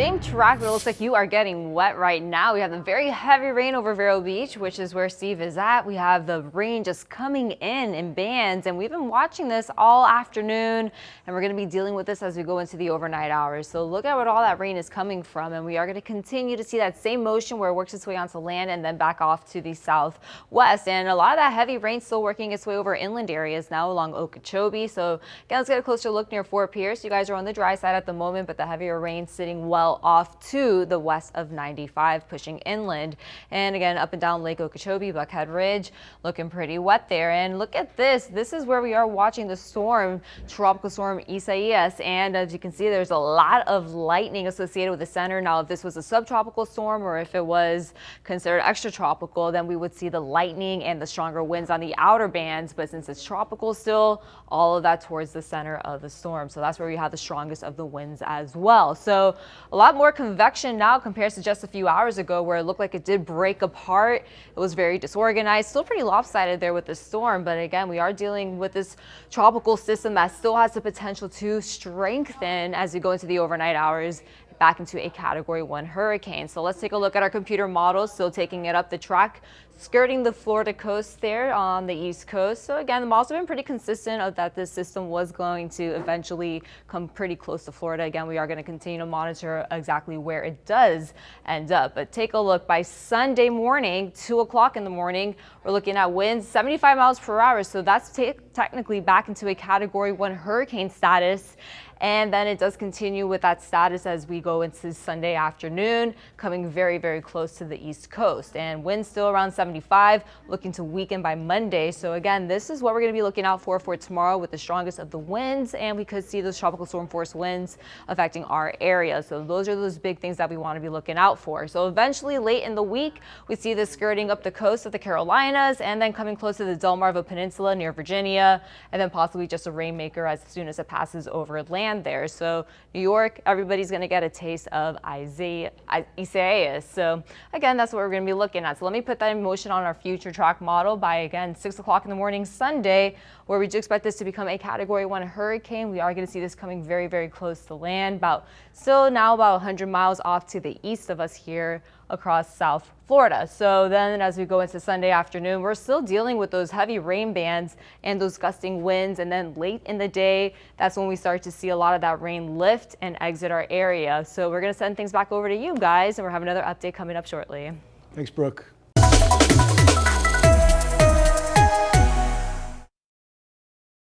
same track, but it looks like you are getting wet right now. We have the very heavy rain over Vero Beach, which is where Steve is at. We have the rain just coming in bands, and we've been watching this all afternoon, and we're going to be dealing with this as we go into the overnight hours. So look at what all that rain is coming from, and we are going to continue to see that same motion where it works its way onto land and then back off to the southwest. And a lot of that heavy rain still working its way over inland areas now along Okeechobee. So again, let's get a closer look near Fort Pierce. You guys are on the dry side at the moment, but the heavier rain sitting well off to the west of 95, pushing inland. And again, up and down Lake Okeechobee, Buckhead Ridge, looking pretty wet there. And look at this. This is where we are watching the storm, Tropical Storm Isaias. And as you can see, there's a lot of lightning associated with the center. Now, if this was a subtropical storm or if it was considered extratropical, then we would see the lightning and the stronger winds on the outer bands. But since it's tropical still, all of that towards the center of the storm. So that's where we have the strongest of the winds as well. So a lot more convection now compared to just a few hours ago where it looked like it did break apart. It was very disorganized, still pretty lopsided there with the storm. But again, we are dealing with this tropical system that still has the potential to strengthen as we go into the overnight hours back into a Category 1 hurricane. So let's take a look at our computer models, still taking it up the track, skirting the Florida coast there on the east coast. So again, the models have been pretty consistent of that this system was going to eventually come pretty close to Florida. Again, we are going to continue to monitor exactly where it does end up. But take a look by Sunday morning, 2 o'clock in the morning, we're looking at winds 75 miles per hour. So that's technically back into a Category 1 hurricane status. And then it does continue with that status as we go into Sunday afternoon, coming very, very close to the east coast. And winds still around 75, looking to weaken by Monday. So again, this is what we're going to be looking out for tomorrow with the strongest of the winds. And we could see those tropical storm force winds affecting our area. So those are those big things that we want to be looking out for. So eventually late in the week, we see this skirting up the coast of the Carolinas and then coming close to the Delmarva Peninsula near Virginia, and then possibly just a rainmaker as soon as it passes over land there. So New York, everybody's going to get a taste of Isaias. So again, that's what we're going to be looking at. So let me put that in motion on our future track model by again 6 o'clock in the morning Sunday, where we do expect this to become a Category 1 hurricane. We are going to see this coming very, very close to land, still now about 100 miles off to the east of us here across South Florida. So then as we go into Sunday afternoon, we're still dealing with those heavy rain bands and those gusting winds. And then late in the day, that's when we start to see a lot of that rain lift and exit our area. So we're going to send things back over to you guys, and we'll have another update coming up shortly. Thanks, Brooke.